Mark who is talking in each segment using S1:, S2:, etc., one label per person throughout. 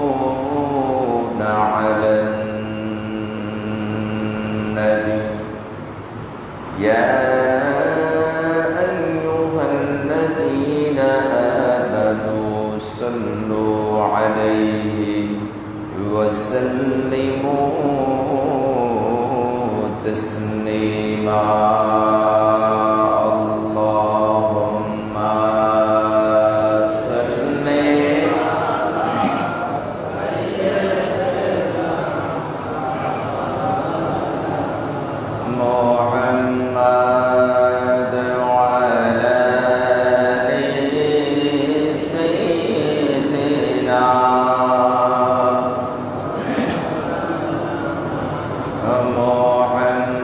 S1: يصلون على النبي يا أيها الذين آمنوا صلوا عليه وسلموا تسليما اللهم صل محمد وعلى آل سيدنا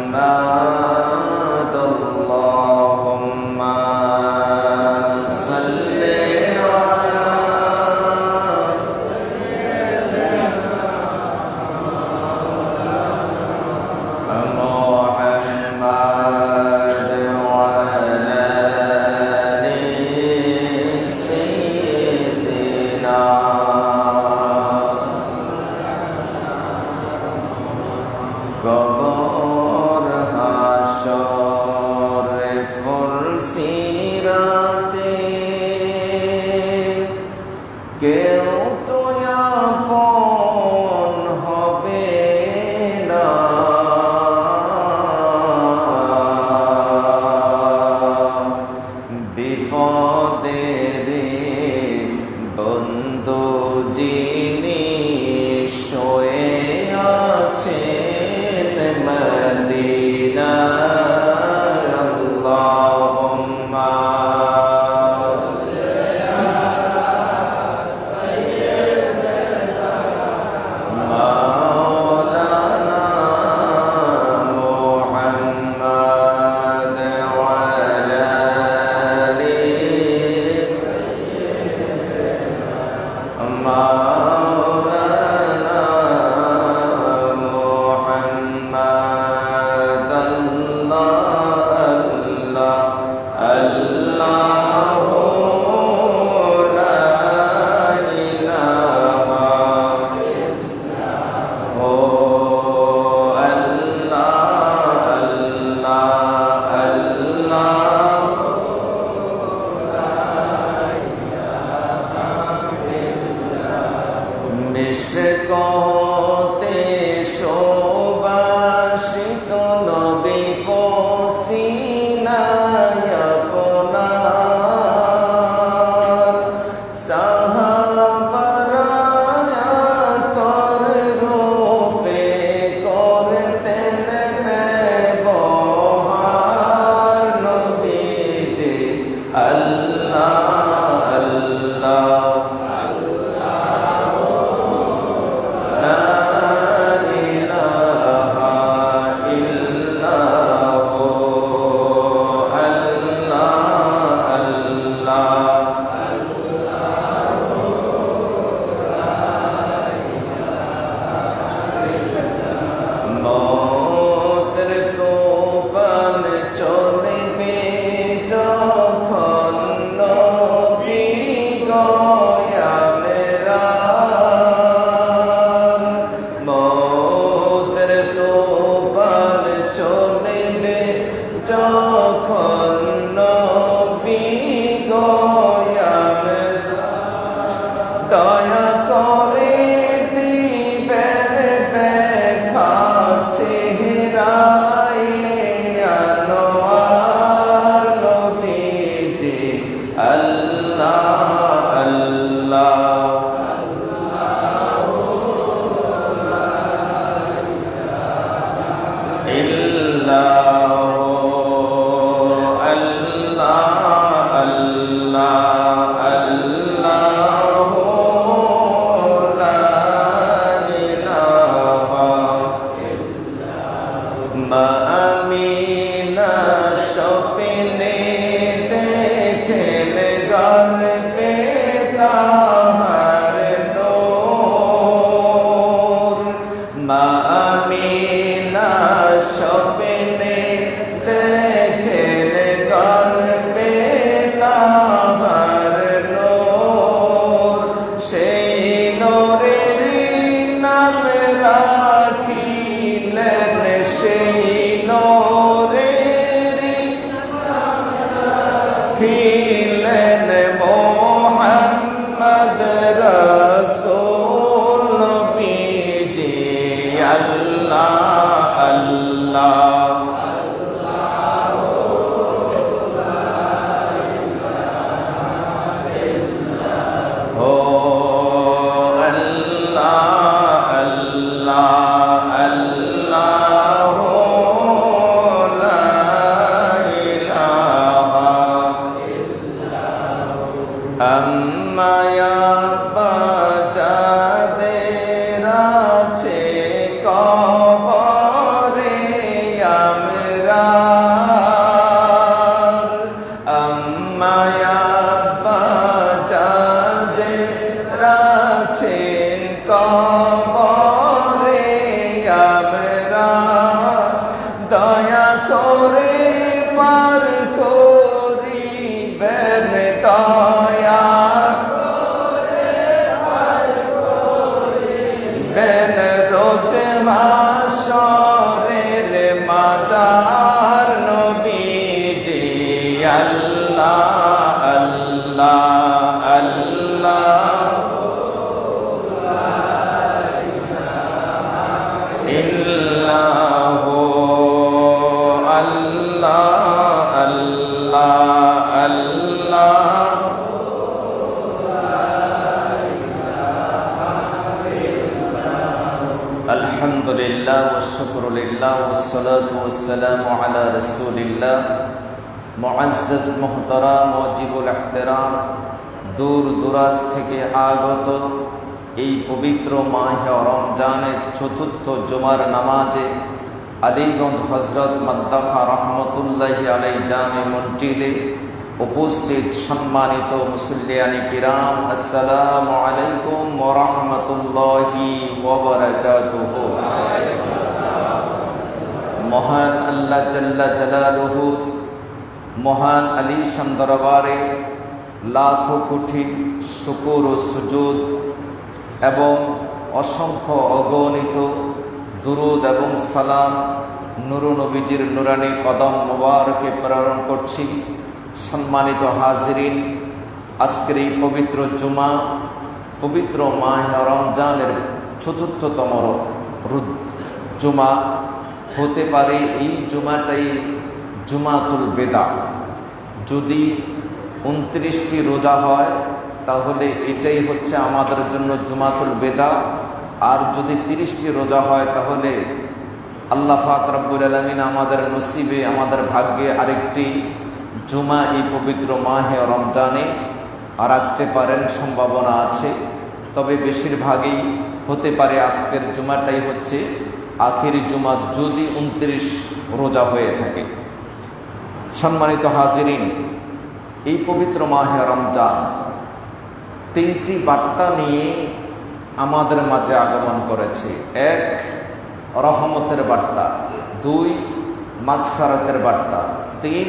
S1: محمد اللهم صل على محمد وعلى آل سيدنا কবর হাসর ফুলসিরাতে কেউ তো আপন হবে না বিপদের বন্ধু যিনি শোয়ে আছেন মদিনা আল্লাহুম্মা মাওলানা মুহাম্মদ ওয়া আলা আলি মাওলানা মুহাম্মদ আল্লাহু লা ইলাহা ইল্লাহু মিশকতে শোভাসিত নবী ফসিলায় আপনার সাহাবারা তোর রূপে করতেন ব্যবহার নবীজি আল্লাহ আল্লাহ মতের তোফান চলবে যখন নবী গয়ামেরা মতের তোফান চলবে যখন নবী গয়ামেরা দয়া করে দিবেন দেখা চেহারায় আনোয়ার নবীজি আল্লাহ আল্লাহ ইল্লাহু আল্লাহ আল্লাহ আল্লাহু লা ইলাহা মা আমিনা স্বপ্নে দেখেন গর্বে তাহার নূর মা আমিনা স্বপ্নে দেখেন গর্বে তাহার নূর সে কবরে আমরা দয়া করে পার করিবেন, দয়া বেন রোজ হাসরের মাজার নবীজি আল্লাহ আল্লাহ আল্লাহ ইল্লাহু আল্লাহ আল্লাহ আল্লাহ আলহামদুলিল্লাহ ওয়া শুকরুলিল্লাহ ওয়াসসালাতু ওয়াসসালামু আলা রাসূলিল্লাহ। মুআজ্জাজ মুহতারাম ওয়াজিবুল ইহতিরাম, দূর দূরাজ থেকে আগত এই পবিত্র মাহে রমজানের চতুর্থ জুমার নামাজে আলীগঞ্জ হযরত মাদ্দাখা রহমতুল্লাহি আলাইহি জামে মসজিদে উপস্থিত সম্মানিত মুসল্লিয়ানি কিরাম, আসসালামু আলাইকুম ওয়া রাহমাতুল্লাহি ওয়া বারাকাতুহু। মহান আল্লাহ জাল্লা জালালুহু মহান আলীশান দরবারে লাখো কোটি শুকর ও সুজুদ এবং অসংখ্য অগণিত দুরুদ এবং সালাম নূর নবীজির নুরানি কদম মুবারকে প্রেরণ করছি। সম্মানিত হাজিরিন, আজকের এই পবিত্র জুমা, পবিত্র মাহে রমজানের চতুর্থতম জুমা হতে পারে। এই জুমাটাই জুমাতুল বেদা। যদি 29টি রোজা হয় তাহলে এটাই হচ্ছে আমাদের জন্য জুমাতুল বেদা। আর যদি 30টি রোজা হয় তাহলে আল্লাহ পাক রব্বুল আলামিন আমাদের নসিবে, আমাদের ভাগ্যে আরেকটি জুমা এই পবিত্র মাহে রমজানে রাখতে পারেন, সম্ভাবনা আছে। তবে বেশিরভাগই হতে পারে আজকের জুমাটাই হচ্ছে আখেরি জুমা, যদি 29 রোজা হয়ে থাকে। সম্মানিত হাজিরিন, এই পবিত্র মাহে রমজান 3টি বার্তা নিয়ে আমাদের মাঝে আগমন করেছে। 1, রহমতের বার্তা; 2, মাগফিরাতের বার্তা; 3,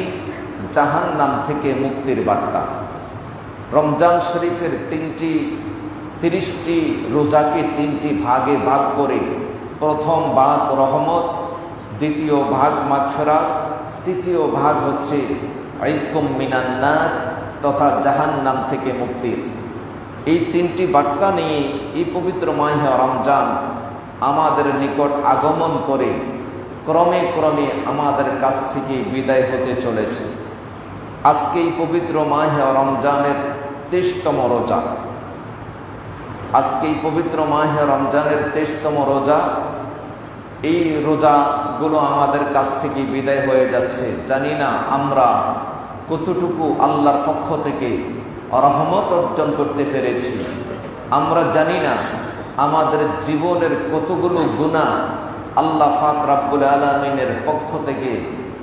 S1: জাহান্নাম থেকে মুক্তির বার্তা। রমজান শরীফের 30টি রোজাকে 3টি ভাগে ভাগ করে প্রথম ভাগ রহমত, দ্বিতীয় ভাগ মাগফিরাত, তৃতীয় ভাগ হচ্ছে আইকুম মিনান নার তথা জাহান্নাম থেকে মুক্তির। এই 3টি বার্তা নিয়ে এই পবিত্র মাহে রমজান আমাদের নিকট আগমন করে ক্রমে ক্রমে আমাদের কাছ থেকে বিদায় হতে চলেছে। আজকে এই পবিত্র মাহে রমজানের 23তম রোজা। আজকে এই পবিত্র মাহে রমজানের 23তম রোজা। এই রোজাগুলো আমাদের কাছ থেকে বিদায় হয়ে যাচ্ছে। জানি না আমরা কতটুকু আল্লাহর পক্ষ থেকে রহমত অর্জন করতে পেরেছি। আমরা জানি না আমাদের জীবনের কতগুলো গুনাহ আল্লাহ পাক রব্বুল আলামিনের পক্ষ থেকে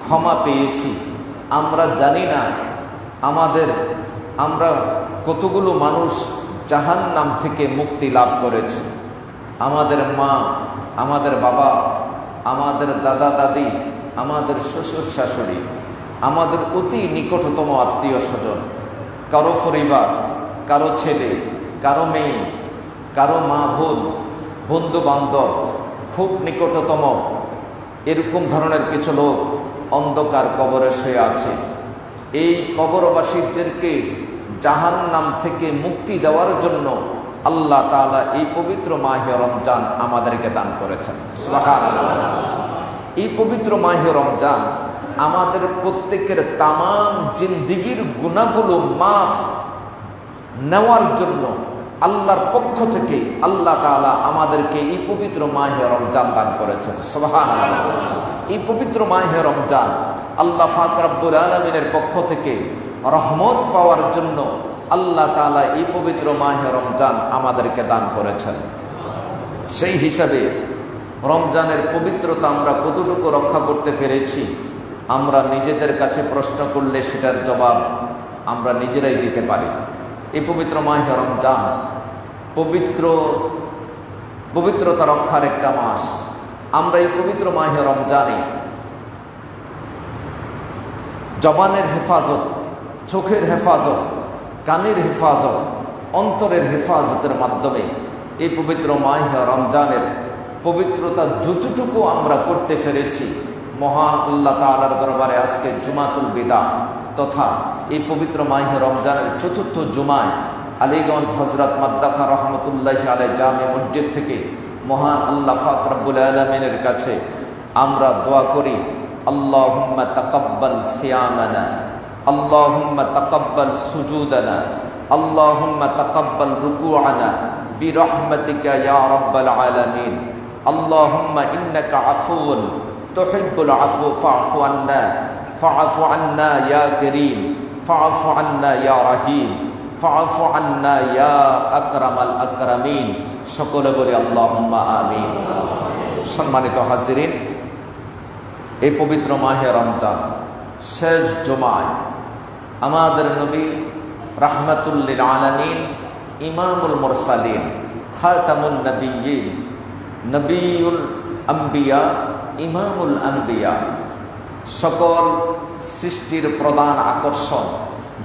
S1: ক্ষমা পেয়েছি। আমরা জানি না আমরা কতগুলো মানুষ জাহান্নাম থেকে মুক্তি লাভ করেছি। আমাদের মা, আমাদের বাবা, আমাদের দাদা দাদি, আমাদের শ্বশুর শাশুড়ি, আমাদের অতি নিকটতম আত্মীয় স্বজন, কারো পরিবার, কারো ছেলে, কারো মেয়ে, কারো মা বোন, বন্ধু বান্ধব, খুব নিকটতম এরকম ধরনের কিছু লোক অন্ধকার কবরে শুয়ে আছে। এই কবরবাসীদেরকে জাহান্নাম থেকে মুক্তি দেওয়ার জন্য আল্লাহ তাআলা এই পবিত্র মাহে রমজান আমাদেরকে দান করেছেন। সুবহানাল্লাহ। এই পবিত্র মাহে রমজান আমাদের প্রত্যেকের তামাম জিন্দিগির গুনাহগুলো মাফ নেওয়ার জন্য আল্লাহর পক্ষ থেকে আল্লাহ তাআলা আমাদেরকে এই পবিত্র মাহে রমজান দান করেছেন। সুবহানাল্লাহ। এই পবিত্র মাহে রমজান আল্লাহ পাক রব্বুল আলামিনের পক্ষ থেকে রহমত পাওয়ার জন্য আল্লাহ তাআলা এই পবিত্র মাহে রমজান আমাদেরকে দান করেছেন। সেই হিসাবে রমজানের পবিত্রতা আমরা কতটুকু রক্ষা করতে পেরেছি, আমরা নিজেদের কাছে প্রশ্ন করলে সেটার জবাব আমরা নিজেরাই দিতে পারি। এই পবিত্র মাহে রমজান পবিত্র পবিত্রতা রক্ষার একটা মাস। আমরা এই পবিত্র মাহে রমজানে জবানের হেফাজত, চোখের হেফাজত, কানের হেফাজত, অন্তরের হেফাজতের মাধ্যমে এই পবিত্র মাহে রমজানের পবিত্রতা যতটুকু আমরা করতে পেরেছি, মহান আল্লাহ তাআলার দরবারে আজকে জুমাতুল বিদা তথা এই পবিত্র মাহে রমজানের চতুর্থ জুমায় আলীগঞ্জ হযরত মাদ্দাখা রহমতুল্লাহি আলাইহি জামে মসজিদ থেকে মহান আল্লাহ পাক রব্বুল আলামিনের কাছে আমরা দোয়া করি, আল্লাহুম্মা তাকাব্বাল সিয়ামানা, আল্লাহুম্মা তাকাব্বাল সুজুদানা, আল্লাহুম্মা তাকাব্বাল রুকুআনা বিরহমাতিকা ইয়া রাব্বাল আলামিন। আল্লাহুম্মা ইন্নাকা আফুউন তুহিব্বুল আফু ফা'ফু আন্না, ফা'ফু আন্না ইয়া কারীম, ফা'ফু আন্না ইয়া রহিম, ফা'ফু আন্না ইয়া আকরামাল আকরামিন। সকলে বলি আল্লাহুম্মা আমিন। সম্মানিত হাজিরিন, এই পবিত্র মাহে রমজান শেষ জুমায় আমাদের নবী রাহমাতুল লিল আলামিন, ইমামুল মুরসালিন, খাতামুন নবিয়্যিন, নবিয়ুল আম্বিয়া, ইমামুল আম্বিয়া, সকল সৃষ্টির প্রধান আকর্ষণ,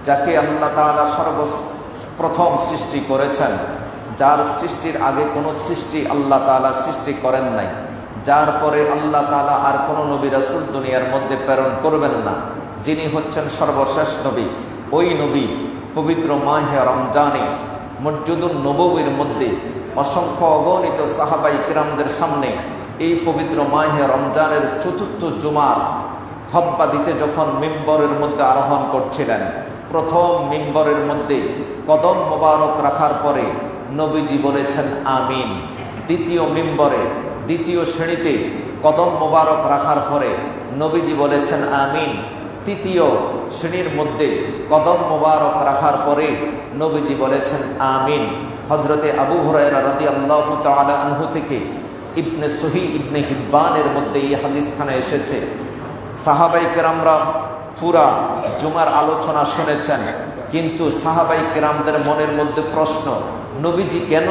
S1: যাকে আল্লাহ তাআলা সর্বপ্রথম সৃষ্টি করেছেন, যার সৃষ্টির আগে কোনো সৃষ্টি আল্লাহ তাআলা সৃষ্টি করেন নাই, যার পরে আল্লাহ তাআলা আর কোনো নবী রাসূল দুনিয়ার মধ্যে প্রেরণ করবেন না, যিনি হচ্ছেন সর্বশেষ নবী, ওই নবী পবিত্র মাহে রমজানে মসজিদুন নববীর মধ্যে অসংখ্য অগণিত সাহাবায়ে কিরামদের সামনে এই পবিত্র মাহে রমজানের চতুর্থ জুমার খুতবা দিতে যখন মিম্বরের মধ্যে আরোহণ করছিলেন, প্রথম মিম্বরের মধ্যে কদম মোবারক রাখার পরে নবীজি বলেছেন আমিন। দ্বিতীয় মিম্বরে দ্বিতীয় শ্রেণীতে কদম মোবারক রাখার পরে নবীজি বলেছেন আমিন। তৃতীয় শ্রেণীর মধ্যে কদম মোবারক রাখার পরে নবীজি বলেছেন আমিন। হযরতে আবু হুরায়রা রাদিয়াল্লাহু তাআলা আনহু থেকে ইবনে সহিহ ইবনে হিব্বানের মধ্যে এই হাদিসখানা এসেছে। সাহাবায়ে কেরামরা পুরা জুমার আলোচনা শুনেছেন, কিন্তু সাহাবায়ে কেরামদের মনের মধ্যে প্রশ্ন, নবীজি কেন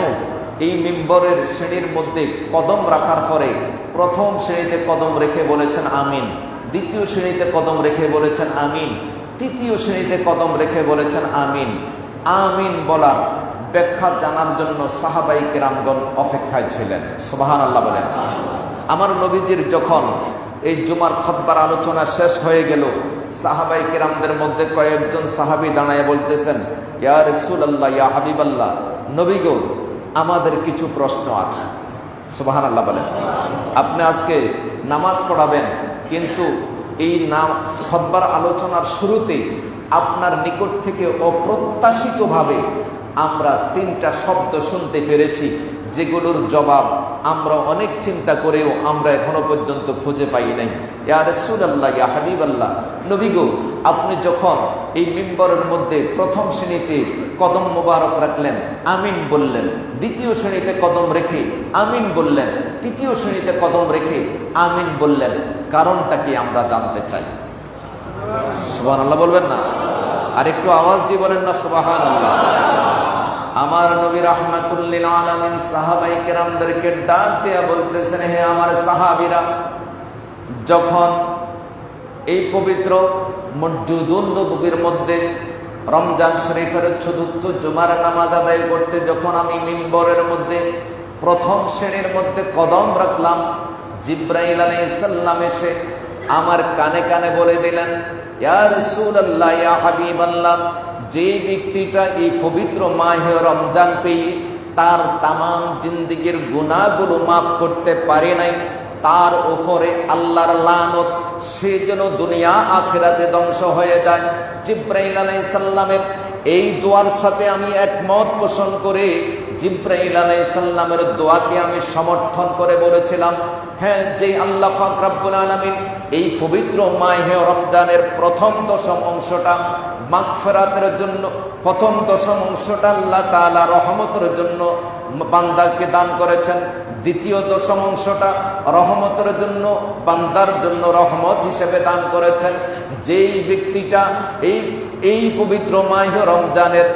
S1: এই মিম্বরের শ্রেণীর মধ্যে কদম রাখার পরে প্রথম শ্রেণীতে কদম রেখে বলেছেন আমিন, দ্বিতীয় শ্রেণীতে কদম রেখে বলেছেন আমিন, তৃতীয় শ্রেণীতে কদম রেখে বলেছেন আমিন। আমিন বলার ব্যাখ্যা জানার জন্য সাহাবায়ে কেরামগণ অপেক্ষায় ছিলেন। সুবহানাল্লাহ বলেন। আমার নবীজির যখন এই জুমার খুতবার আলোচনা শেষ হয়ে গেল, সাহাবায়ে কেরামদের মধ্যে কয়েকজন সাহাবী দাঁড়ায় বলতেছেন, ইয়া রাসূলুল্লাহ, ইয়া হাবিবাল্লাহ, নবী গো, আমাদের কিছু প্রশ্ন আছে। সুবহানাল্লাহ বলেন। আপনি আজকে নামাজ পড়াবেন, কিন্তু এই খুতবার আলোচনার শুরুতে আপনার নিকট থেকে অপ্রত্যাশিতভাবে আমরা তিনটা শব্দ শুনতে পেরেছি, যেগুলোর জবাব আমরা অনেক চিন্তা করেও আমরা এখনো পর্যন্ত খুঁজে পাই নাই। ইয়া রাসূলুল্লাহ, ইয়া হাবিবাল্লাহ, নবী গো, আপনি যখন এই মিম্বরের মধ্যে প্রথম শ্রেণীতে কদম মোবারক রাখলেন, আমিন বললেন, দ্বিতীয় শ্রেণীতে কদম রেখে আমিন বললেন, তৃতীয় শ্রেণীতে কদম রেখে আমিন বললেন, কারণটা কি আমরা জানতে চাই। সুবহানাল্লাহ বলবেন না? আর একটু আওয়াজ দিয়ে বলেন না সুবহানাল্লাহ। আমার নবী রাহমাতুল লিল আলামিন সাহাবায়ে কেরামদেরকে ডাক দিয়া বলতেছেন, হে আমার সাহাবীরা, যখন এই পবিত্র মসজিদুন নববীর মধ্যে রমজান শরীফের চতুর্থ জুমার নামাজ আদায় করতে যখন আমি মিম্বরের মধ্যে প্রথম শ্রেণীর মধ্যে কদম রাখলাম, জিবরাইল আলাইহিস সালাম এসে আমার কানে কানে বলে দিলেন, ইয়া রাসূলুল্লাহ, ইয়া হাবিবাল্লাহ, যে ব্যক্তিটা এই পবিত্র মাহে রমজান পেয়ে তার তামাম জিন্দেগীর গুনাহগুলো মাফ করতে পারে নাই, তার উপরে আল্লাহর লানত, সে যেন দুনিয়া আখিরাতে ধ্বংস হয়ে যায়। জিবরাইল আলাইহিস সালামের এই দোয়ার সাথে আমি একমত পোষণ করে জিবরাইল আলাইহিস সালামের দোয়াকে আমি সমর্থন করে বলেছিলাম, হ্যাঁ, যে আল্লাহ পাক রব্বুল আলামিন এই পবিত্র মাহে রমজানের প্রথম দশম অংশটা মাগফিরাতের জন্য, প্রথম দশম অংশটা আল্লাহ তাআলা রহমতের জন্য বান্দাকে দান করেছেন, দ্বিতীয় দশম অংশটা রহমতের জন্য বান্দার জন্য রহমত হিসেবে দান করেছেন। যেই ব্যক্তিটা এই পবিত্র মাহে রমজানের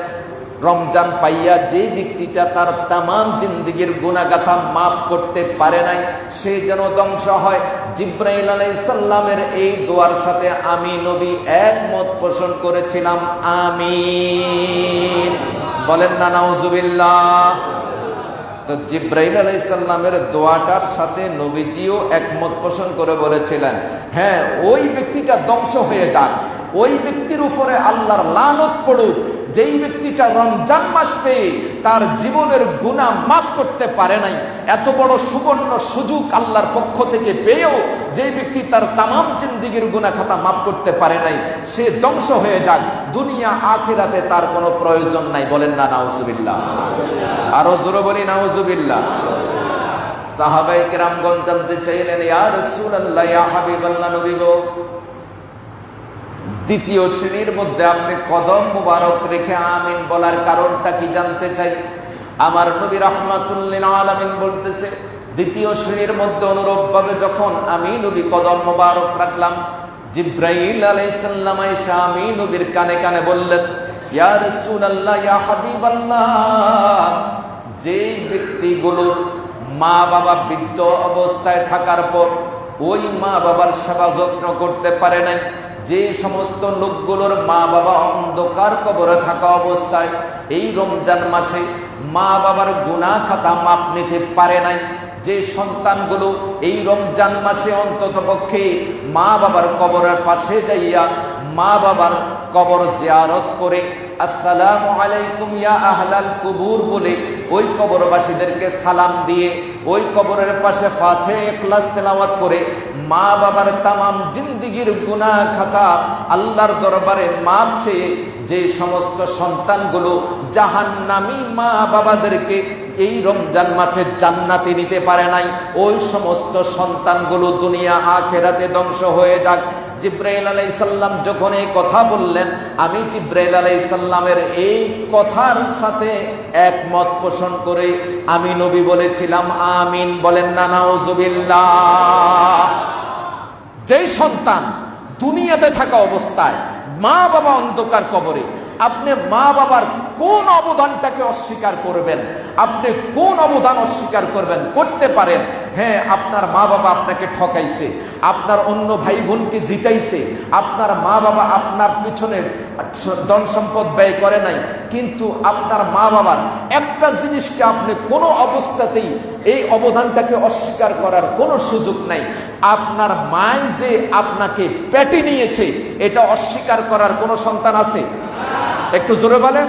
S1: রমজান পাইয়া যে ব্যক্তিটা তার তামাম জিন্দেগীর গুনাহগাথা মাফ করতে পারে নাই, সে যেন ধ্বংস হয়। জিব্রাইল আলাইহিস সালামের এই দোয়ার সাথে আমি নবী একমত পোষণ করেছিলাম। আমিন বলেন না নাউজুবিল্লাহ। তো জিব্রাইল আলাইহিস সালামের দোয়াটার সাথে নবীজিও একমত পোষণ করে বলেছিলেন, হ্যাঁ ওই ব্যক্তিটা ধ্বংস হয়ে যাক, ওই ব্যক্তির উপরে আল্লাহর লানত পড়ুক যেই ব্যক্তিটা রমজান মাস পেয়ে তার জীবনের গুনাহ মাফ করতে পারে নাই। এত বড় সুবর্ণ সুযোগ আল্লাহর পক্ষ থেকে পেয়েও যেই ব্যক্তি তার তামাম জিন্দেগীর গুনাহ খাতা মাফ করতে পারে নাই, সে ধ্বংস হয়ে যাক, দুনিয়া আখিরাতে তার কোনো প্রয়োজন নাই। বলেন না নাউজুবিল্লাহ। আরো জোরে বলি নাউজুবিল্লাহ। সাহাবায়ে কেরামগণ জানতে চাইলেন, ইয়া রাসূলুল্লাহ, ইয়া হাবিবাল্লাহ, নবী গো, দ্বিতীয় শ্রেণীর মধ্যে আপনি কদম মুবারক রেখে আমিন বলার কারণটা কি জানতে চাই। আমার নবী রাহমাতুল লিল আলামিন বলতেছে, দ্বিতীয় শ্রেণীর মধ্যে অনুরূপভাবে যখন আমি নবী কদম মুবারক রাখলাম, জিব্রাইল আলাইহিস সালাম আয়েশা আমি নবীর কানে কানে বললেন, ইয়া রাসূলুল্লাহ, ইয়া হাবিবাল্লাহ, যেই ব্যক্তিগুলোর মা বাবা বৃদ্ধ অবস্থায় থাকার পর ওই মা বাবার সেবা যত্ন করতে পারে নাই, যে সমস্ত লোকগুলোর মা বাবা অন্ধকার কবরে থাকা অবস্থায় এই রমজান মাসে মা বাবার গুনাহ খাতা মাপ নিতে পারে নাই, যে সন্তানগুলো এই রমজান মাসে অন্তত পক্ষে মা বাবার কবরের পাশে যাইয়া মা বাবার কবর জিয়ারত করে আসসালামু আলাইকুম ইয়া আহলাল কুবুর বলে ওই কবরবাসীদেরকে সালাম দিয়ে ওই কবরের পাশে ফাতিহা ইখলাস তেলাওয়াত করে মা বাবার তামাম জিন্দেগীর গুনাহ খাতা আল্লাহর দরবারে মাপ চেয়ে যে সমস্ত সন্তানগুলো জাহান্নামী মা বাবাদেরকে এই রমজান মাসে জান্নাতে নিতে পারে নাই, ওই সমস্ত সন্তানগুলো দুনিয়া আখিরাতে ধ্বংস হয়ে যাক। জিব্রাইল আলাইহিস সালাম যখন এই কথা বললেন, আমি জিব্রাইল আলাইহিস সালামের এই কথার সাথে একমত পোষণ করে আমি নবী বলেছিলাম আমিন। বলেন না নাউজুবিল্লাহ। যেই সন্তান দুনিয়াতে থাকা অবস্থায় মা বাবা অন্ধকার কবরে, আপনি মা বাবার কোন অবদানটাকে অস্বীকার করবেন? আপনি কোন অবদান অস্বীকার করবেন? করতে পারেন, হ্যাঁ আপনার মা বাবা আপনাকে ঠকাইছে, আপনার অন্য ভাই বোনকে জিতাইছে, আপনার মা বাবা আপনার পিছনে ধন সম্পদ ব্যয় করে নাই, কিন্তু আপনার মা বাবার একটা জিনিসকে আপনি কোনো অবস্থাতেই এই অবদানটাকে অস্বীকার করার কোনো সুযোগ নাই। আপনার মাই যে আপনাকে পেটে নিয়েছে এটা অস্বীকার করার কোনো সন্তান আছে? একটু জোরে বলেন।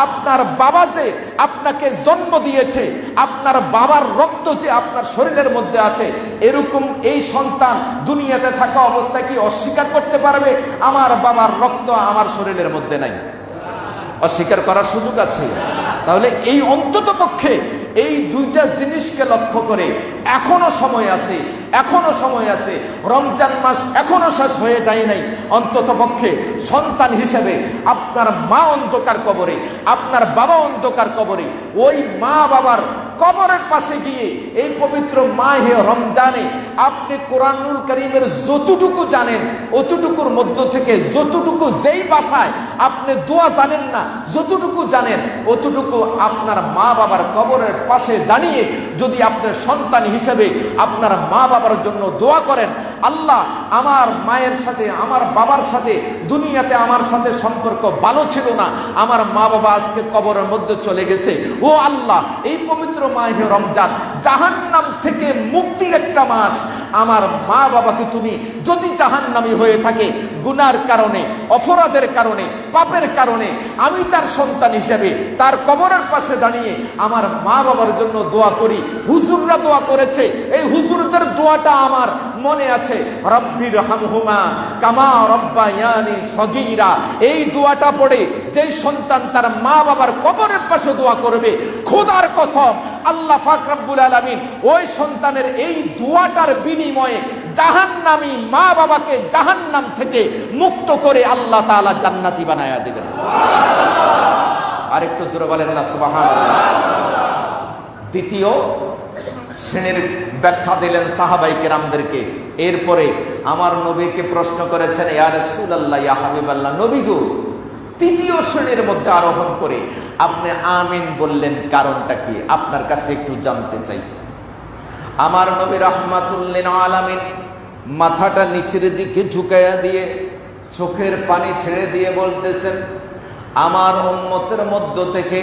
S1: আপনার বাবা যে আপনাকে জন্ম দিয়েছে, আপনার বাবার রক্ত যে আপনার শরীরের মধ্যে আছে, এরকম এই সন্তান দুনিয়াতে থাকা অবস্থায় কি অস্বীকার করতে পারবে আমার বাবার রক্ত আমার শরীরের মধ্যে নাই? অস্বীকার করার সুযোগ আছে? তাহলে এই অন্তত পক্ষে এই দুইটা জিনিসকে লক্ষ্য করে এখনো সময় আছে, এখনো সময় আছে, রমজান মাস এখনো শেষ হয়ে যায় নাই। অন্তত পক্ষে সন্তান হিসেবে আপনার মা অন্ধকার কবরে, আপনার বাবা অন্ধকার কবরে, ওই মা বাবার কবরের পাশে গিয়ে এই পবিত্র মাহে রমজানে আপনি কোরআনুল কারীমের যতটুকু জানেন অতটুকুর মধ্য থেকে যতটুকু যেই ভাষায় আপনি দোয়া জানেন না, যতটুকু জানেন অতটুকু আপনার মা বাবার কবরের পাশে দাঁড়িয়ে যদি আপনার সন্তান হিসেবে আপনার মা বাবার জন্য দোয়া করেন, আল্লাহ আমার মায়ের সাথে আমার বাবার সাথে দুনিয়াতে আমার সাথে সম্পর্ক ভালো ছিল না, আমার মা বাবা আজকে কবরের মধ্যে চলে গেছে, ও আল্লাহ এই পবিত্র মাহে রমজান জাহান্নাম থেকে মুক্তির একটা মাস, আমার মা বাবাকে তুমি যদি জাহান্নামী হয়ে থাকে গুনার কারণে, অপরাধের কারণে, পাপের কারণে, আমি তার সন্তান হিসেবে তার কবরের পাশে দাঁড়িয়ে আমার মা বাবার জন্য দোয়া করি। হুজুররা দোয়া করেছে, এই হুজুরদের দোয়াটা আমার মনে আছে, রব্বির হামহুমা কামা রব্বায়ানি সগীরা। এই দোয়াটা পড়ে যেই সন্তান তার মা বাবার কবরের পাশে দোয়া করবে, খোদার কসম আল্লাহ পাক রব্বুল আলামিন ওই সন্তানের এই দোয়াটার বিনিময়ে জাহান্নামী মা বাবাকে জাহান্নাম থেকে মুক্ত করে আল্লাহ তাআলা জান্নাতি বানায়া দিবেন। আরেকটু জোরে বলেন না সুবহানাল্লাহ। দ্বিতীয় শ্রেণীর ব্যাখ্যা দিলেন সাহাবায়ে কেরামদেরকে। এরপরে আমার নবীকে প্রশ্ন করেছেন, ইয়া রাসূলুল্লাহ, ইয়া হাবিবাল্লাহ, নবী গো তৃতীয় শ্রেণীর মধ্যে আরোহণ করে আপনি আমিন বললেন, কারণটা কি? আপনার কাছে একটু জানতে চাই। আমার নবী রাহমাতুল লিল আলামিন মাথাটা নিচের দিকে ঝুঁকাইয়া দিয়ে চোখের পানি ছেড়ে দিয়ে বলতেছেন, আমার উম্মতের মধ্য থেকে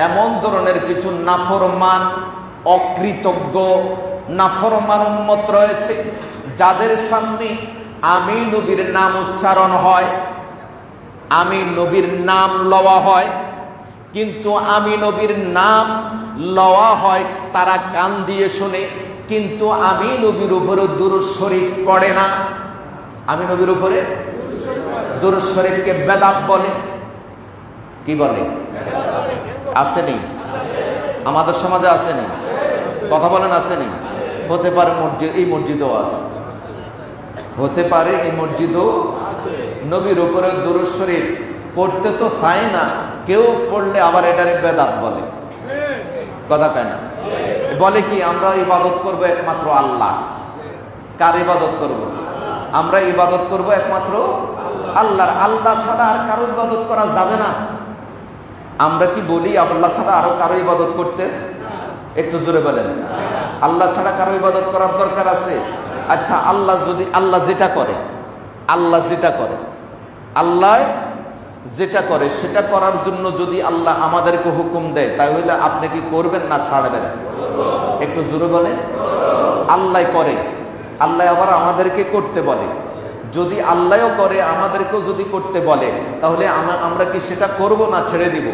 S1: এমন ধরনের কিছু নাফরমান, অকৃতজ্ঞ নাফরমান উম্মত রয়েছে যাদের সামনে আমি নবীর নাম উচ্চারণ হয়, আমি নবীর নাম লওয়া হয়, কিন্তু আমি নবীর নাম লওয়া হয় তারা কান দিয়ে শোনে, কিন্তু আমি নবীর উপরে দুরূদ শরীফ পড়ে না। আমি নবীর উপরে দুরূদ শরীফকে বেদাত বলে। কি বলে? আসেনি? আমাদের সমাজে আসেনি? কথা বলেন আসেনি? হতে পারে মসজিদ, এই মসজিদও আছে, হতে পারে এই মসজিদও নবীর উপরে দুরূদ শরীফ পড়তে তো চায় না, কেউ পড়লে আবার এটারে বেদাত বলে। কথা কয় না? বলে কি আমরা ইবাদত করব একমাত্র আল্লাহ। কার ইবাদত করব? আমরা ইবাদত করব একমাত্র আল্লাহর। আল্লাহ ছাড়া আর কারো ইবাদত করা যাবে না। আমরা কি বলি আল্লাহ ছাড়া আরো কারো ইবাদত করতে? একটু জোরে বলেন। আল্লাহ ছাড়া কারো ইবাদত করার দরকার আছে? আচ্ছা, আল্লাহ যদি আল্লাহ যেটা করে, আল্লাহ যেটা করে, আল্লাহ যেটা করে সেটা করার জন্য যদি আল্লাহ আমাদেরকে হুকুম দেয়, তাহলে আপনি কি করবেন না ছাড়বেন? একটু জোরে বলেন। আল্লাহ করে, আল্লাহ আবার আমাদেরকে করতে বলে। যদি আল্লাহও করে আমাদেরকেও যদি করতে বলে, তাহলে আমরা কি সেটা করব না ছেড়ে দিব?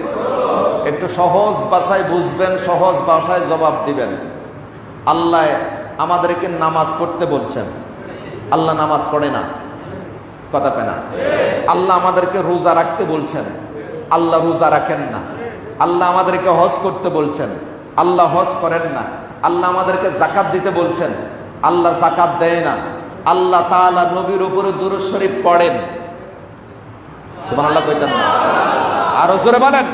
S1: একটু সহজ ভাষায় বুঝবেন, সহজ ভাষায় জবাব দিবেন। আল্লাহ আমাদেরকে নামাজ পড়তে বলছেন, আল্লাহ নামাজ পড়ে না। কথা কয় না? আল্লাহ আমাদেরকে রোজা রাখতে বলছেন, আল্লাহ রোজা রাখেন না। আল্লাহ আমাদেরকে হজ করতে বলছেন, আল্লাহ হজ করেন না। আল্লাহ আমাদেরকে যাকাত দিতে বলছেন, আল্লাহ যাকাত দেয় না। আল্লাহ তাআলা নবীর উপরে দুরূদ শরীফ পড়েন। সুবহানাল্লাহ কইতেন না? আরো জোরে বলেন।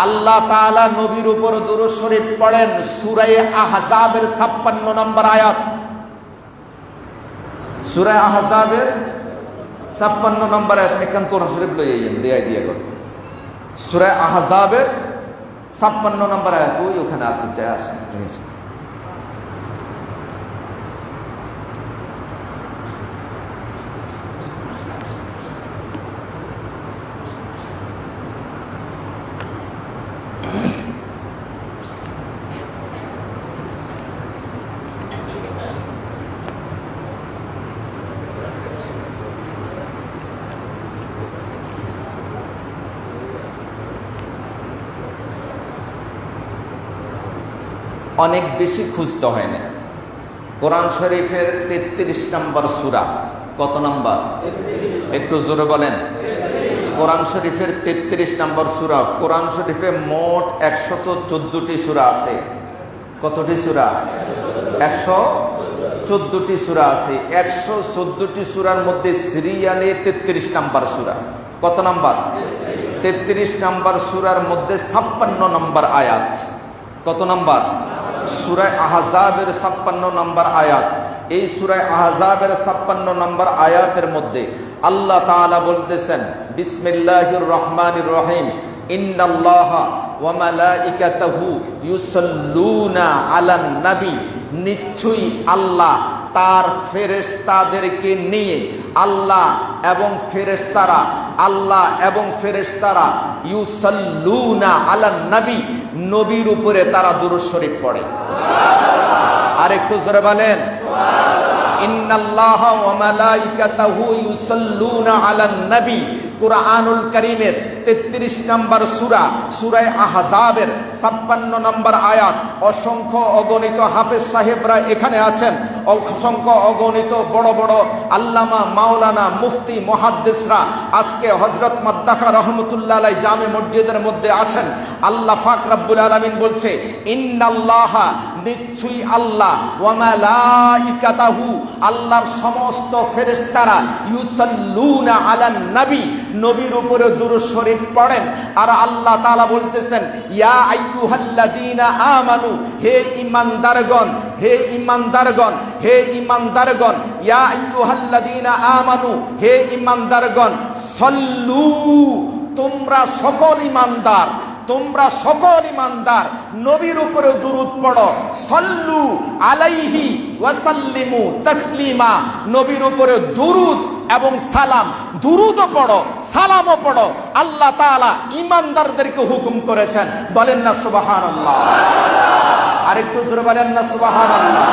S1: আল্লাহ তাআলা নবীর উপর দুরূদ শরীফ পড়েন। সূরা আহজাবের 56 নম্বর আয়াত, সূরা আহজাবের 56 নম্বর আয়াত। এখান কোরআন শরীফ লই আইয়েন, দেয়া দিয়া কর। সূরা আহজাবের 56 নম্বর আয়াত, ওই ওখানে আছে, চাই আসেন। অনেক বেশি খুঁজতে হয় না। কোরআন শরীফের 33 নম্বর সূরা। কত নম্বর? একটু জোরে বলেন। কোরআন শরীফের 33 নম্বর সূরা। কোরআন শরীফে মোট 114টি সূরা আছে। কতটি সূরা? 114টি সূরা আছে। 114টি সূরার মধ্যে সিরিয়ালে 33 নম্বর সূরা। কত নম্বর? 33 নম্বর সূরার মধ্যে 56 নম্বর আয়াত। কত নম্বর? সূরা আহজাবের 56 নম্বর আয়াত। এই সূরা আহজাবের 56 নম্বর আয়াতের মধ্যে আল্লাহ তাআলা বলতেছেন, বিসমিল্লাহির রহমানির রহিম, ইন্নাল্লাহা ওয়া মালাইকাতাহু ইউসাল্লুনা আলান নবী। নিশ্চয়ই আল্লাহ তার ফেরেশতাদেরকে নিয়ে, আল্লাহ এবং ফেরেশতারা, আল্লাহ এবং ফেরেশতারা ইউসাল্লুনা আলান নবী, নবীর উপরে তারা দুরূদ শরীফ পড়ে। আর একটু জোরে বলেন, ইন্নাল্লাহা ওয়া মালাইকাতাহু ইউসাল্লুনা আলান নবী। কুরআনুল কারীমের 33 নম্বর সূরা, সূরা আহজাবের 56 নম্বর আয়াত। অসংখ্য অগণিত হাফেজ সাহেবরা এখানে আছেন, অসংখ্য অগণিত বড় বড় আল্লামা, মাওলানা, মুফতি, মুহাদ্দিসরা আজকে হযরত মাদ্দাখা রহমাতুল্লাহ আলাইহি জামে মসজিদের মধ্যে আছেন। আল্লাহ পাক রব্বুল আলামিন বলছে, ইন্নাল্লাহা নিশ্চয়ই আল্লাহ ওয়া মালাইকাতাহু আল্লাহর সমস্ত ফেরেশতারা ইউসাল্লুনা আলান নবী নবীর উপরে দুরূদ শরীফ পড়েন। আর আল্লাহ তাআলা বলতেছেন ইয়া আইয়ুহাল্লাযীনা আমানু হে ঈমানদারগণ, হে ঈমানদারগণ, হে ঈমানদারগণ, ইয়া আইয়ুহাল্লাযীনা আমানু হে ঈমানদারগণ, সল্লু তোমরা সকল ঈমানদার, তোমরা সকল ঈমানদার নবীর উপরে দুরূদ পড়ো। সল্লু আলাইহি ওয়া সাল্লিমু তাসলিমা নবীর উপরে দুরূদ এবং সালাম, দুরূদও পড়ো সালামও পড়ো। আল্লাহ তাআলা ঈমানদারদেরকে হুকুম করেছেন। বলেন না সুবহানাল্লাহ। আরেকটু জোরে বলেন না সুবহানাল্লাহ।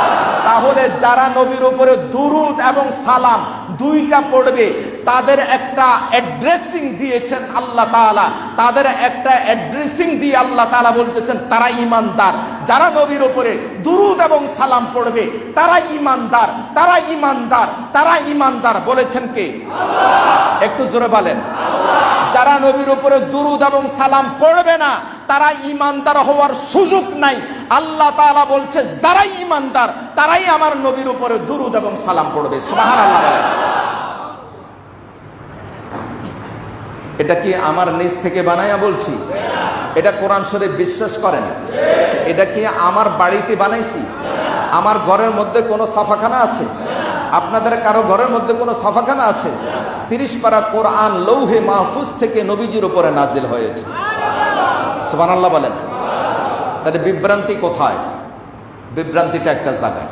S1: তাহলে যারা নবীর উপরে দুরূদ এবং সালাম দুইটা পড়বে তাদের একটা অ্যাড্রেসিং দিয়েছেন আল্লাহ তাআলা, তাদের একটা অ্যাড্রেসিং দিয়ে আল্লাহ তাআলা বলতেছেন তারা ঈমানদার। যারা নবীর উপরে দুরূদ এবং সালাম পড়বে তারা ঈমানদার, তারা ঈমানদার, তারা ঈমানদার। বলেছেন কে? আল্লাহ। একটু জোরে বলেন। যারা নবীর উপরে দুরূদ এবং সালাম পড়বে না তারা ঈমানদার হওয়ার সুযোগ নাই। আল্লাহ তাআলা বলছে যারাই ঈমানদার তারাই আমার নবীর উপরে দুরূদ এবং সালাম পড়বে। সুবহানাল্লাহ। এটা কি আমার নিজ থেকে বানায়া বলছি? এটা কোরআন শরীফ বিশ্বাস করেন? এটা কি আমার বাড়িতে বানাইছি? আমার ঘরের মধ্যে কোনো ছাপাখানা আছে? আপনাদের কারো ঘরের মধ্যে কোনো ছাপাখানা আছে? 30 পারা কোরআন লৌহে মাহফুজ থেকে নবীজির উপরে নাজিল হয়েছে। সুবহানাল্লাহ বলেন। তাহলে বিভ্রান্তি কোথায়? বিভ্রান্তিটা একটা জায়গায়,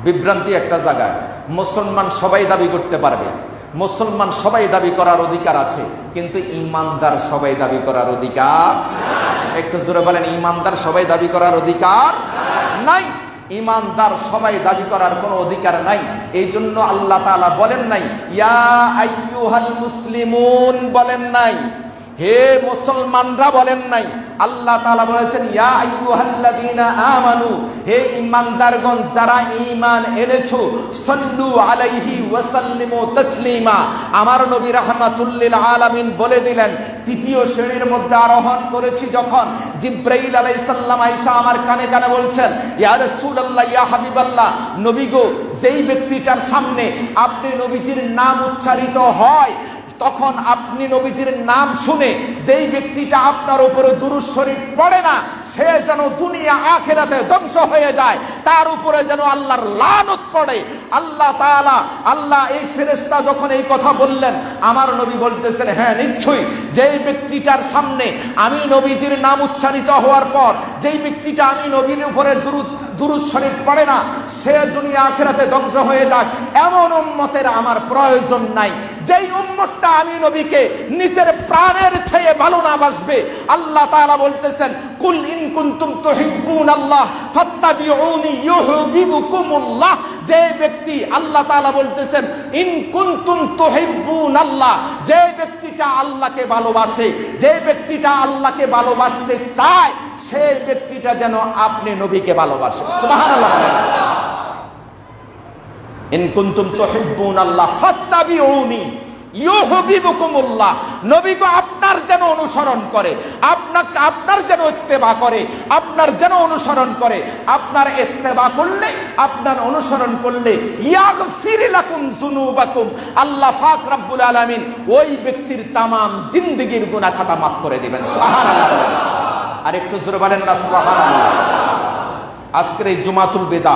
S1: বিভ্রান্তি একটা জায়গায়। মুসলমান সবাই দাবি করতে পারবে, মুসলমান সবাই দাবি করার অধিকার আছে, কিন্তু ঈমানদার সবাই দাবি করার অধিকার। একটু জোরে বলেন, ঈমানদার সবাই দাবি করার অধিকার নাই। ঈমানদার সবাই দাবি করার কোনো অধিকার নাই। এই জন্য আল্লাহ তাআলা বলেন নাই ইয়া আইয়ুহাল মুসলিমুন, বলেন নাই হে মুসলমানরা, বলেন নাই। আল্লাহ তাআলা বলেছেন ইয়া আইয়ুহাল্লাযীনা আমানু হে ঈমানদারগণ যারা ঈমান এনেছো, সাল্লু আলাইহি ওয়া সাল্লিমু তাসলিমা। আমার নবী রাহমাতুল লিল আলামিন বলে দিলেন, তৃতীয় শ্রেণীর মধ্যে আরোহণ করেছি যখন, জিবরাইল আলাইহিস সালাম আয়েশা আমার কানে কানে বলছেন ইয়া রাসূলুল্লাহ ইয়া হাবিবাল্লাহ, নবী গো যেই ব্যক্তিটার সামনে আপনি নবীজির নাম উচ্চারিত হয় তখন আপনি নবীজির নাম শুনে যেই ব্যক্তিটা আপনার উপরে দুরূদ শরীফ পড়ে না সে যেন দুনিয়া আখিরাতে ধ্বংস হয়ে যায়, তার উপরে যেন আল্লাহর লানত পড়ে। আল্লাহ তাআলা, আল্লাহ এই ফেরেশতা যখন এই কথা বললেন, আমার নবী বলতেছেন হ্যাঁ নিশ্চয়ই যেই ব্যক্তিটার সামনে আমি নবীজির নাম উচ্চারিত হওয়ার পর যেই ব্যক্তিটা আমি নবীর উপরে দুরূদ শরীফ পড়ে না সে দুনিয়া আখিরাতে ধ্বংস হয়ে যায়, এমন উম্মতের আমার প্রয়োজন নাই। যেই উম্মতটা আমি নবীকে নিজের প্রাণের চেয়ে ভালো না বাসবে, আল্লাহ তাআলা বলতেছেন কুল ইন কুনতুম তুহিব্বুনাল্লাহ ফাত্তাবিউনি ইউহিব্বুকুমুল্লাহ। যে ব্যক্তি, আল্লাহ তাআলা বলতেছেন ইন কুনতুম তুহিব্বুনাল্লাহ, যে ব্যক্তিটা আল্লাহকে ভালোবাসে, যে ব্যক্তিটা আল্লাহকে ভালোবাসতে চায় সেই ব্যক্তিটা যেন আপনি নবীকে ভালোবাসে। সুবহানাল্লাহ। ইন কুনতুম তুহিব্বুনাল্লাহ ফাত্তাবিউনি ইউহিব্বুকুমুল্লাহ। নবী গো আপনার যেন অনুসরণ করে, আপনার যেন ইত্তেবা করে, আপনার যেন অনুসরণ করে। আপনার ইত্তেবা করলে, আপনার অনুসরণ করলে ইয়াগফির লাকুম যুনুবাকুম, আল্লাহ পাক রব্বুল আলামিন ওই ব্যক্তির তামাম জিন্দেগীর গুনাহ খাতা মাফ করে দিবেন। সুবহানাল্লাহ। আর একটু জোরে বলেন না সুবহানাল্লাহ। আজকের এই জুমাতুল বিদা,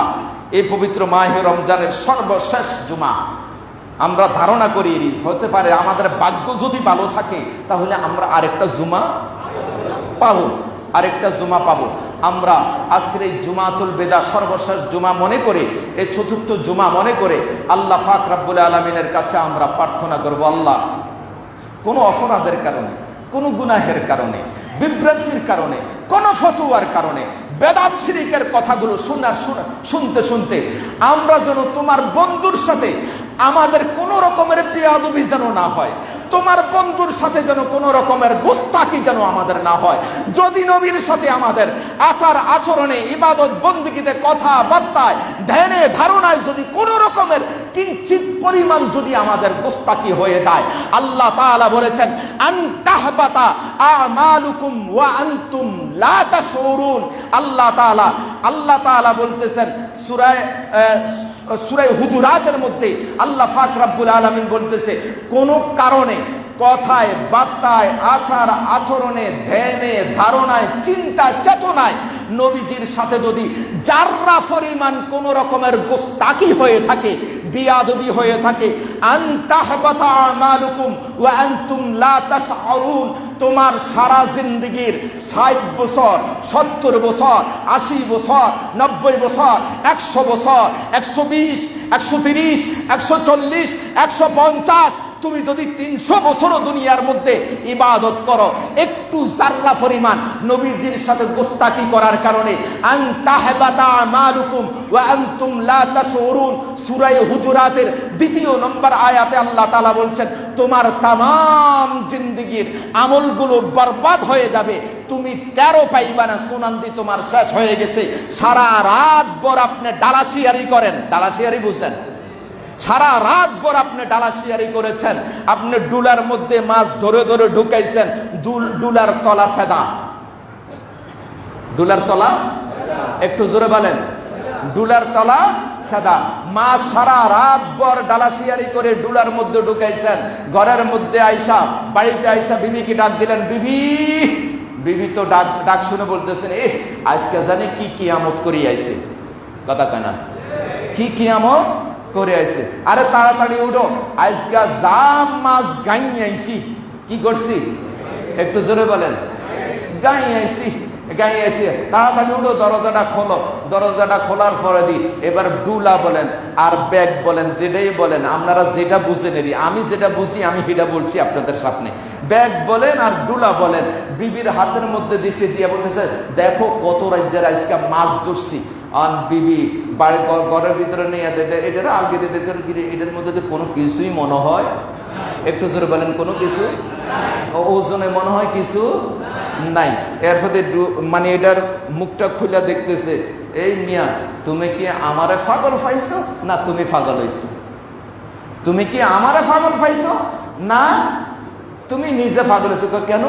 S1: এই পবিত্র মাহে রমজানের সর্বশেষ জুমা, আমরা ধারণা করি হতে পারে আমাদের ভাগ্য যদি ভালো থাকে তাহলে আমরা আরেকটা জুমা পাবো, আরেকটা জুমা পাবো। আমরা আজকের এই জুমাতুল বিদা সর্বশেষ জুমা মনে করে, এই চতুর্থ জুমা মনে করে আল্লাহ পাক রব্বুল আলামিনের কাছে আমরা প্রার্থনা করব, আল্লাহ কোনো অপরাধের কারণে, কোনো গুনাহের কারণে, বিভ্রান্তির কারণে, কোনো ফতোয়ার কারণে, বেদাত শিরকের কথাগুলো শুনতে শুনতে আমরা যেন তোমার বন্ধুর সাথে আমাদের কোন রকমের বেয়াদবি যেন না হয়, তোমার বন্ধুর সাথে যেন কোনো রকমের গোস্তাকি যেন আমাদের না হয়। যদি নবীর সাথে আমাদের আচার আচরণে, ইবাদত বন্দেগীতে, কথাবার্তায়, ধ্যানে ধারণায় যদি কোনো রকমের কিঞ্চিত পরিমাণ যদি আমাদের গোস্তাকি হয়ে যায়, আল্লাহ তাআলা বলেছেন আনতাহবাতা আমালুকুম ওয়া আনতুম লা তাশউরুন। আল্লাহ তাআলা বলতেছেন সূরা হুজুরাতের মধ্যে আল্লাহ পাক রব্বুল আলামিন বলতেছে, কোন কারণে কথায়, বার্তায়, আচার আচরণে, ধ্যানে ধারণায়, চিন্তা চেতনায় নবীজির সাথে যদি যাররা পরিমাণ কোন রকমের গোস্তাকি হয়ে থাকে, বিয়াদবি হয়ে থাকে, আনতাহবাতা আমালুকুম ওয়া আনতুম লা তাশউরুন, তোমার সারা জিন্দেগীর 60 বছর, 70 বছর, 80 বছর, 90 বছর, 100 বছর, 120, 130, 140, 150, তুমি যদি 300 বছরও দুনিয়ার মধ্যে ইবাদত করো, একটু যাররা পরিমাণ নবীজির সাথে গোস্তাকি করার কারণে আনতাহবাতা আমালুকুম ওয়া আনতুম লা তাশউরুন, সূরা হুজুরাতের 2 নম্বর আয়াতে আল্লাহ তাআলা বলছেন, তোমার তামাম জিন্দেগীর আমলগুলো বরবাদ হয়ে যাবে, তুমি টেরও পাইবা না কোনান্দি তোমার শেষ হয়ে গেছে। সারা রাত ভর আপনি ডালাশিয়ারি করেন, ডালাশিয়ারি বুঝছেন? সারা রাত ভর আপনি ডালাশিয়ারি করেছেন, আপনি ডুলার মধ্যে মাছ ধরে ধরে ঢুকাইছেন, ডুলার তলা সেদা, ডুলার তলা, একটু জোরে বলেন, ডুলার তলা সেদা। মাছ সারা রাত ভর ডালাশিয়ারি করে ডুলার মধ্যে ঢুকাইছেন, ঘরের মধ্যে আইসা, বাড়িতে আইসা বিবিকে ডাক দিলেন, বিবি তো ডাক শুনে বলতেছেন, আজকে জানি কি কিয়ামত করি আইছে, কথা কয় না, কি কিয়ামত করে আইছে, আরে তাড়াতাড়ি উঠো, আজকে যা মাছ গাই আইছি। কি করছি? একটু জোরে বলেন, গাই আইছি, তাড়াতাড়ি উঠো, দরজাটা খোলো। দরজাটা খোলার পরে দি এবার ডুলা বলেন আর ব্যাগ বলেন, যেটাই বলেন আপনারা যেটা বুঝে নেরি, আমি যেটা বুঝি আমি সেটা বলছি আপনাদের সামনে। ব্যাগ বলেন আর ডুলা বলেন, বিবির হাতের মধ্যে দিছে, দিয়ে বলতেছে, দেখো কত রাজ্যের আজকে মাছ ধরছি। আর বিবি বাড়ি ঘরের ভিতরে নিয়ে এটার আগে দিতে, এটার মধ্যে কোনো কিছুই মনে হয়, একটু জোরে বলেন, কোনো কিছু ওজনে মনে হয় কিছু নাই। এর সাথে মানে এটার মুখটা খুলে দেখতেছে, এই মিয়া তুমি কি আমারে পাগল পাইছো না তুমি পাগল হইছো? তুমি কি আমারে পাগল পাইছো না তুমি নিজে পাগল হইছো? কেন?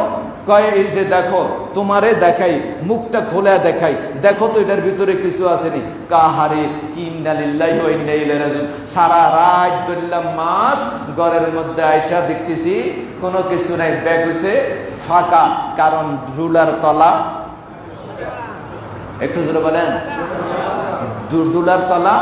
S1: কয় এই যে দেখো, তোমারে দেখাই, মুখটা খোলা দেখাই, দেখো তো এটার ভিতরে কিছু আসেনি। কাহারে কি ইন্না লিল্লাহি ওয়া ইন্না ইলাইহি রাজিউন, সারা রাত ধরলাম মাছ, ঘরের মধ্যে আয়সা দেখতেছি কোনো কিছু নাই, ব্যাগ হইছে ফাঁকা, কারণ ডুলার তলা, একটু জোরে বলেন, ডুলার তলা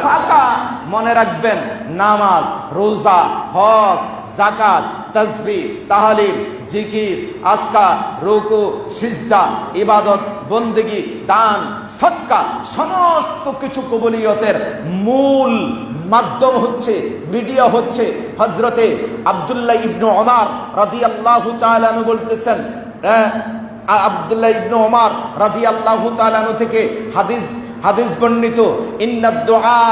S1: ফাঁকা। মনে রাখবেন, নামাজ, রোজা, হজ, যাকাত, তাসবিহ, তাহলিল, জিকির, আজকার, রুকু, সিজদা, ইবাদত, বন্দেগী, দান, সদকা, সমস্ত কিছু কবুলিয়তের মূল মাধ্যম হচ্ছে, মিডিয়া হচ্ছে হযরতে আব্দুল্লাহ ইবনে ওমর রাদিয়াল্লাহু তাআলা আনহু বলতেছেন, আব্দুল্লাহ ইবনে ওমর রাদিয়াল্লাহু তাআলা আনহু থেকে হাদিস বর্ণিত, ইন্নাদ দুআ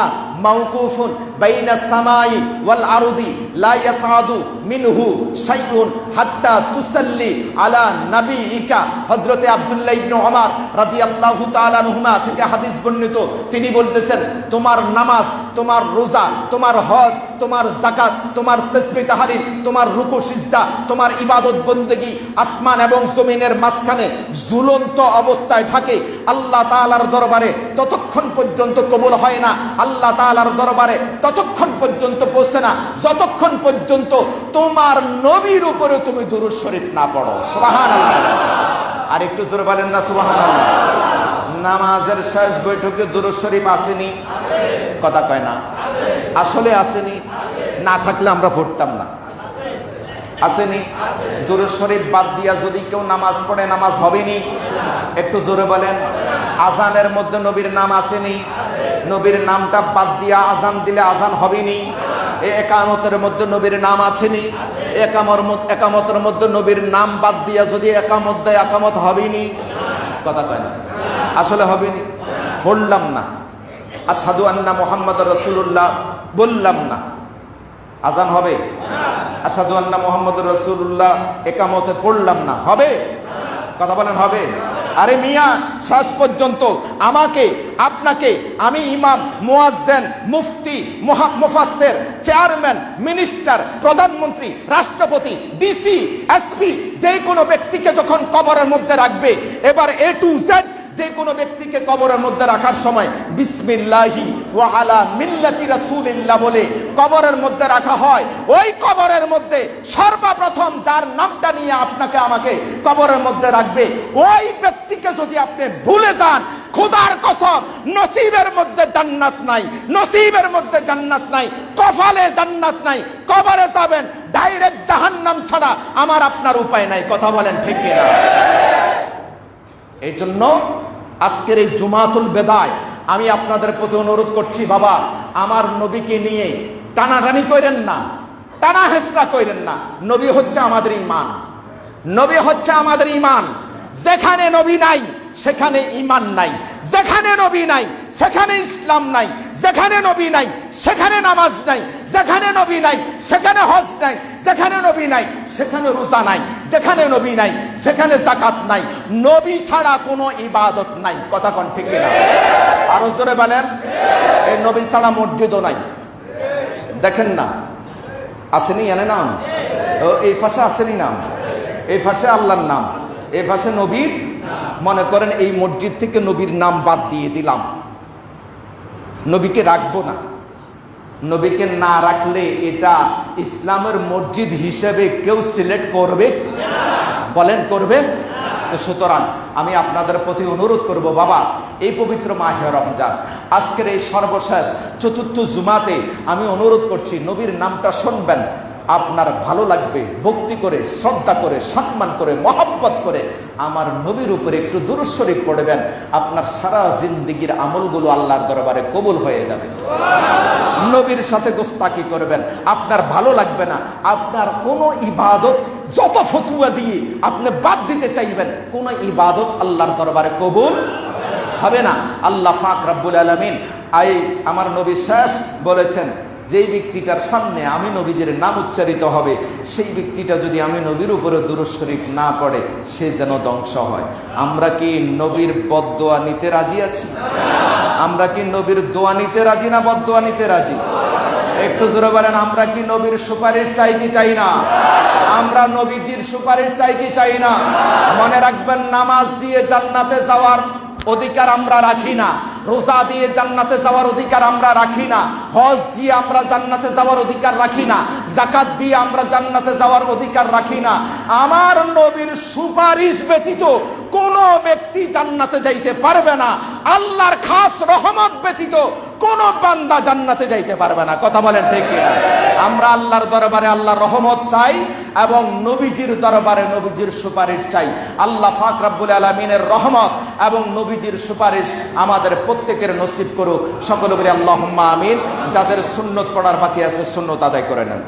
S1: মাওকুফুন বাইনাস সামাই ওয়াল আরদি লা ইয়াসাদু মিনহু শাইউন হাত্তা তুসাল্লি আলা নাবিয়িকা। হযরতে আব্দুল্লাহ ইবনে ওমর রাদিয়াল্লাহু তাআলা আনহুমা থেকে হাদিস বর্ণিত, তিনি বলতেছেন, তোমার নামাজ, তোমার রোজা, তোমার হজ, তোমার যাকাত, তোমার তাসবিহ তাহলিল, তোমার রুকু সিজদা, তোমার ইবাদত বন্দেগী আসমান এবং জমিনের মাঝখানে ঝুলন্ত অবস্থায় থাকে, আল্লাহ তাআলার দরবারে ততক্ষণ পর্যন্ত কবুল হয় না, আল্লাহ তাআলার দরবারে ততক্ষণ পর্যন্ত পৌঁছে না যতক্ষণ পর্যন্ত তোমার নবীর উপরে তুমি দুরূদ শরীফ না পড়ো। সুবহানাল্লাহ। আর একটু জোরে বলেন না সুবহানাল্লাহ। নামাজের শেষ বৈঠকে দুরূদ শরীফ আসেনি? কথা কয় না, আসলে আসেনি? না থাকলে আমরা পড়তাম না। আসেনি? দুরূদ শরীফ বাদ দিয়া যদি কেউ নামাজ পড়ে নামাজ হবেনি? একটু জোরে বলেন। আজানের মধ্যে নবীর নাম আসেনি? নবীর নামটা বাদ দিয়া আজান দিলে আজান হবেনি? একামতের মধ্যে নবীর নাম আছেনি? একামতের মধ্যে নবীর নাম বাদ দিয়া যদি একামত দেয় একামত হবেনি? কথা কয় না, আসলে হবেনি। পড়লাম না, আশহাদু আন্না মুহাম্মাদুর রাসূলুল্লাহ বললাম না, আজান হবে? আশহাদু আন্না মুহাম্মাদুর রাসূলুল্লাহ একামতে পড়লাম না, হবে? কথা বলেন, হবে? আরে মিয়া, শেষ পর্যন্ত আমাকে আপনাকে আমি ইমাম, মুয়াজ্জিন, মুফতি, মুফাসসির, চেয়ারম্যান, মিনিস্টার, প্রধানমন্ত্রী, রাষ্ট্রপতি, ডিসি, এসপি যে কোনো ব্যক্তিকে যখন কবরের মধ্যে রাখবে, এবার এ টু জেড যে কোনো ব্যক্তিকে কবরের মধ্যে রাখার সময় বিসমিল্লাহি ওয়া আলা মিল্লাতি রাসূলিল্লাহ বলে কবরের মধ্যে রাখা হয়। ওই কবরের মধ্যে সর্বপ্রথম যার নামটা নিয়ে আপনাকে আমাকে কবরের মধ্যে রাখবে, ওই ব্যক্তিকে যদি আপনি ভুলে যান, খোদার কসম নসিবের মধ্যে জান্নাত নাই, নসিবের মধ্যে জান্নাত নাই, কপালে জান্নাত নাই, কবরে যাবেন ডাইরেক্ট জাহান্নাম ছাড়া আমার আপনার উপায় নাই। কথা বলেন ঠিক কিনা? এই জন্য আজকের এই জুমাতুল বেদায় আমি আপনাদের প্রতি অনুরোধ করছি, বাবা আমার নবীকে নিয়ে টানাটানি করেন না, টানা হেসরা করেন না। নবী হচ্ছে আমাদের ঈমান, নবী হচ্ছে আমাদের ঈমান। যেখানে নবী নাই সেখানে ঈমান নাই, যেখানে নবী নাই সেখানে ইসলাম নাই, যেখানে নবী নাই সেখানে নামাজ নাই, যেখানে নবী নাই সেখানে হজ নাই, যেখানে নবী নাই সেখানে রোজা নাই, যেখানে নবী নাই সেখানে যাকাত নাই। নবী ছাড়া কোনো ইবাদত নাই। কথা কোন ঠিক না? আরো জোরে বলেন। এই নবী ছাড়া মসজিদও নাই। দেখেন না, আসেনি এনে নাম, এই পাশে আসেনি নাম, এই পাশে আল্লাহর নাম, এই পাশে নবীর। মনে করেন এই মসজিদ থেকে নবীর নাম বাদ দিয়ে দিলাম, নবীকে রাখবো না। নবীকে না রাখলে এটা ইসলামের মসজিদ হিসেবে কেউ সিলেক্ট করবে? বলেন, করবে? সুতরাং আমি আপনাদের প্রতি অনুরোধ করব, বাবা এই পবিত্র মাহে রমজান আজকের এই সর্বশেষ চতুর্থ জুমাতে আমি অনুরোধ করছি, নবীর নামটা শুনবেন, আপনার ভালো লাগবে, ভক্তি করে, শ্রদ্ধা করে, সম্মান করে, মহব্বত করে আমার নবীর উপরে একটু দুরূদ শরীফ পড়বেন। আপনার সারা জিন্দেগীর আমলগুলো আল্লাহর দরবারে কবুল হয়ে যাবে। নবীর সাথে গোস্তাকি করবেন, আপনার ভালো লাগবে না। আপনার কোন ইবাদত যত ফতুয়া দিয়ে আপনি বাদ দিতে চাইবেন, কোন ইবাদত আল্লাহর দরবারে কবুল হবে না। আল্লাহ পাক রব্বুল আলামিন আমার নবী শেষ বলেছেন, যেই ব্যক্তিটার সামনে আমি নবীজির নাম উচ্চারিত হবে, সেই ব্যক্তিটা যদি আমি নবীর উপরে দুরূদ শরীফ না পড়ে সে যেন ধ্বংস হয়। আমরা কি নবীর বদদোয়া নিতে রাজি আছি? আমরা কি নবীর দোয়া নিতে রাজি না বদদোয়া নিতে রাজি? একটু জোরে বলেন, আমরা কি নবীর সুপারিশ চাই কি চাই না? আমরা নবীজির সুপারিশ চাই কি চাই না? মনে রাখবেন, নামাজ দিয়ে জান্নাতে যাওয়ার অধিকার আমরা রাখি না, রোজা দিয়ে জান্নাতে যাওয়ার অধিকার আমরা রাখি না, হজ দিয়ে আমরা জান্নাতে যাওয়ার অধিকার রাখি না, যাকাত দিয়ে আমরা জান্নাতে যাওয়ার অধিকার রাখি না। আমার নবীর সুপারিশ ব্যতীত কোন ব্যক্তি জান্নাতে যাইতে পারবে না। আল্লাহর খাস রহমত ব্যতীত কোন বান্দা জান্নাতে যাইতে পারবে না। কথা বলেন ঠিক কিনা? আমরা আল্লাহর দরবারে আল্লাহর রহমত চাই এবং নবীজির দরবারে নবীজির সুপারিশ চাই। আল্লাহ পাক রব্বুল আলামিনের রহমত এবং নবীজির সুপারিশ আমাদের প্রত্যেকের নসিব করুক। সকলে বলি আল্লাহুম্মা আমিন। যাদের সুন্নত পড়ার বাকি আছে সুন্নত আদায় করে নেন।